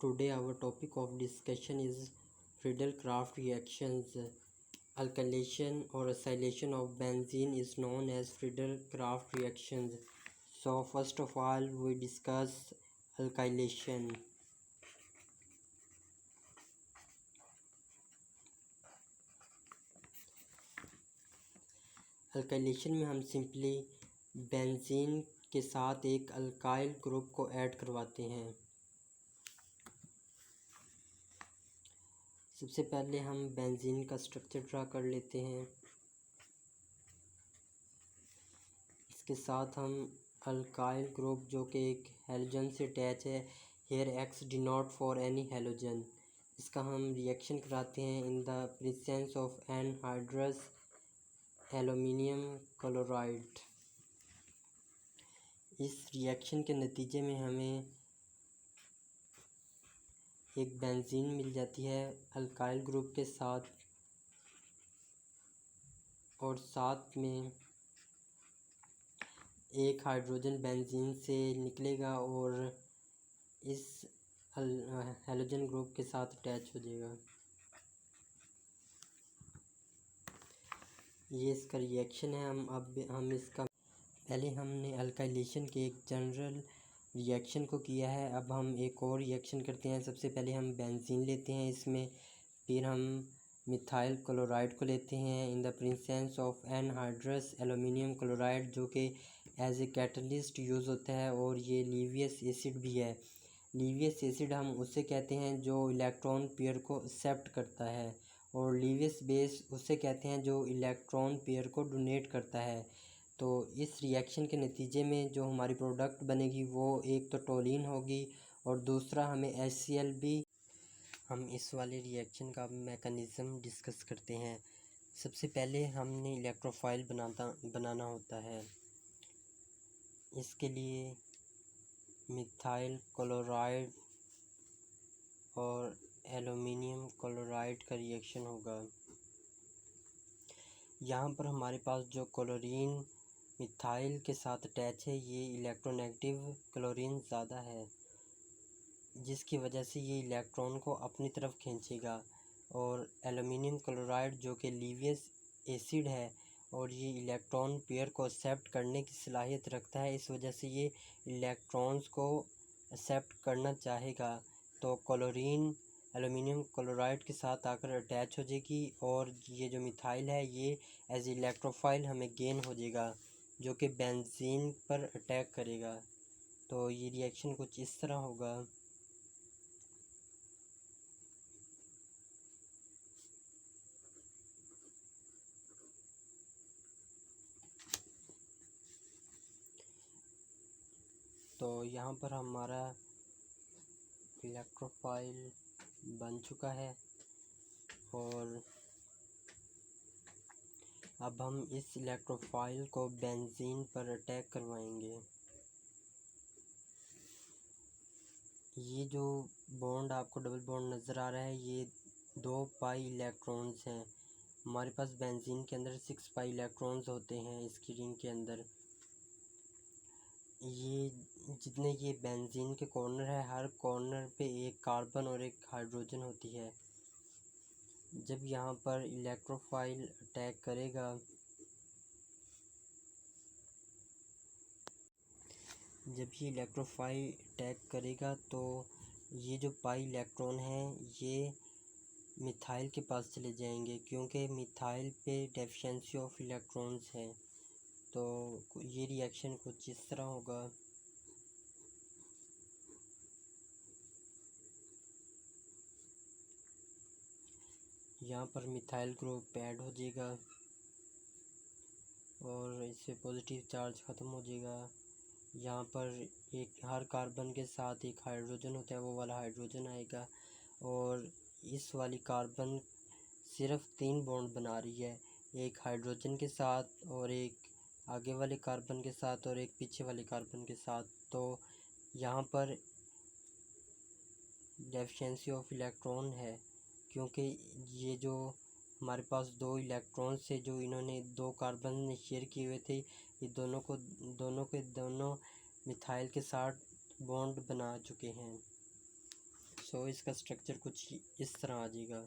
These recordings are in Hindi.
Today our topic of discussion is Friedel-Crafts reactions. Alkylation or acylation of benzene is known as Friedel-Crafts reactions. So first of all we discuss alkylation. Alkylation में हम सिंपली बेंजीन के साथ एक अल्काइल ग्रुप को ऐड करवाते हैं। सबसे पहले हम बेंजीन का स्ट्रक्चर ड्रा कर लेते हैं। इसके साथ हम अल्काइल ग्रुप जो कि एक हैलोजन से अटैच है, here X denote for any halogen, इसका हम रिएक्शन कराते हैं in the presence of anhydrous aluminium chloride. इस रिएक्शन के नतीजे में हमें एक बेंजीन मिल जाती है अल्काइल ग्रुप के साथ, और साथ में एक हाइड्रोजन बेंजीन से निकलेगा और इस हैलोजन ग्रुप के साथ अटैच हो जाएगा। ये इसका रिएक्शन है। हम इसका पहले हमने अल्काइलेशन के एक जनरल रिएक्शन को किया है, अब हम एक और रिएक्शन करते हैं। सबसे पहले हम बेंजीन लेते हैं इसमें, फिर हम मिथाइल क्लोराइड को लेते हैं in the presence of anhydrous aluminium chloride, जो कि एज ए कैटलिस्ट यूज़ होता है, और ये लीवियस एसिड भी है। लीवियस एसिड हम उसे कहते हैं जो इलेक्ट्रॉन पेयर को एक्सेप्ट करता है, और लीवियस बेस उसे कहते हैं जो इलेक्ट्रॉन पेयर को डोनेट करता है। तो इस रिएक्शन के नतीजे में जो हमारी प्रोडक्ट बनेगी वो एक तो टोलिन होगी और दूसरा हमें HCl भी। हम इस वाले रिएक्शन का मैकेनिज़्म डिस्कस करते हैं। सबसे पहले हमने इलेक्ट्रोफाइल बनाना होता है। इसके लिए मिथाइल क्लोराइड और एल्युमिनियम क्लोराइड का रिएक्शन होगा। यहाँ पर हमारे पास जो क्लोरीन मिथाइल के साथ अटैच है, ये इलेक्ट्रोनेगेटिव क्लोरीन ज़्यादा है, जिसकी वजह से ये इलेक्ट्रॉन को अपनी तरफ खींचेगा। और एल्युमिनियम क्लोराइड जो कि लीवियस एसिड है और ये इलेक्ट्रॉन पेयर को एक्सेप्ट करने की सलाहियत रखता है, इस वजह से ये इलेक्ट्रॉन्स को एक्सेप्ट करना चाहेगा। तो क्लोरीन एल्युमिनियम क्लोराइड के साथ आकर अटैच हो जाएगी और ये जो मिथाइल है ये एज इलेक्ट्रोफाइल हमें गेन हो जाएगा, जो कि बेंजीन पर अटैक करेगा। तो ये रिएक्शन कुछ इस तरह होगा। तो यहाँ पर हमारा इलेक्ट्रोफाइल बन चुका है, और अब हम इस इलेक्ट्रोफाइल को बेंजीन पर अटैक करवाएंगे। ये जो बॉन्ड आपको डबल बॉन्ड नज़र आ रहा है, ये 2 पाई इलेक्ट्रॉन्स हैं। हमारे पास बेंजीन के अंदर 6 पाई इलेक्ट्रॉन्स होते हैं इसकी रिंग के अंदर। ये जितने ये बेंजीन के कॉर्नर है, हर कॉर्नर पे एक कार्बन और एक हाइड्रोजन होती है। जब यहाँ पर इलेक्ट्रोफाइल अटैक करेगा, तो ये जो पाई इलेक्ट्रॉन हैं ये मिथाइल के पास चले जाएंगे, क्योंकि मिथाइल पे डेफिशिएंसी ऑफ इलेक्ट्रॉन्स है। तो ये रिएक्शन कुछ इस तरह होगा। यहाँ पर मिथाइल ग्रुप ऐड हो जाएगा और इससे पॉजिटिव चार्ज ख़त्म हो जाएगा। यहाँ पर एक हर कार्बन के साथ एक हाइड्रोजन होता है, वो वाला हाइड्रोजन आएगा, और इस वाली कार्बन सिर्फ 3 बॉन्ड बना रही है, एक हाइड्रोजन के साथ और एक आगे वाले कार्बन के साथ और एक पीछे वाले कार्बन के साथ। तो यहाँ पर डेफिशिएंसी ऑफ इलेक्ट्रॉन है, क्योंकि ये जो हमारे पास 2 इलेक्ट्रॉन्स से जो इन्होंने 2 कार्बन ने शेयर किए हुए थे, ये दोनों मिथाइल के साथ बॉन्ड बना चुके हैं। सो इसका स्ट्रक्चर कुछ इस तरह आ जाएगा।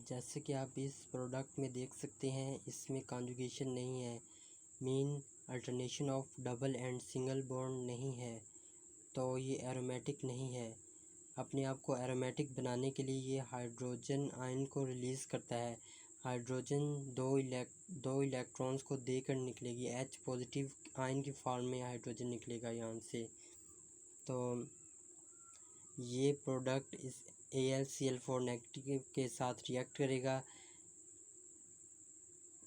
जैसे कि आप इस प्रोडक्ट में देख सकते हैं, इसमें कॉन्जुगेशन नहीं है, mean alternation of double and single bond नहीं है, तो ये एरोमेटिक नहीं है। अपने आप को एरोमेटिक बनाने के लिए ये हाइड्रोजन आयन को रिलीज़ करता है। हाइड्रोजन दो इलेक्ट्रॉन्स को देकर निकलेगी, H पॉजिटिव आयन की फॉर्म में हाइड्रोजन निकलेगा यहाँ से। तो ये प्रोडक्ट इस AlCl4 नेगेटिव के साथ रिएक्ट करेगा,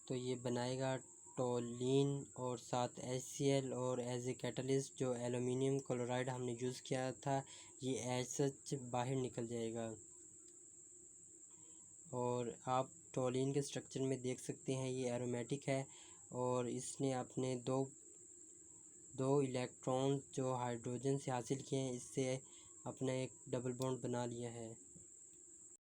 तो ये बनाएगा टोलीन और साथ HCl, और एज ए कैटलिस्ट जो एल्युमिनियम क्लोराइड हमने यूज़ किया था ये एज सच बाहर निकल जाएगा। और आप टोलीन के स्ट्रक्चर में देख सकते हैं ये एरोमेटिक है, और इसने अपने दो इलेक्ट्रॉन जो हाइड्रोजन से हासिल किए हैं, इससे अपना एक डबल बॉन्ड बना लिया है।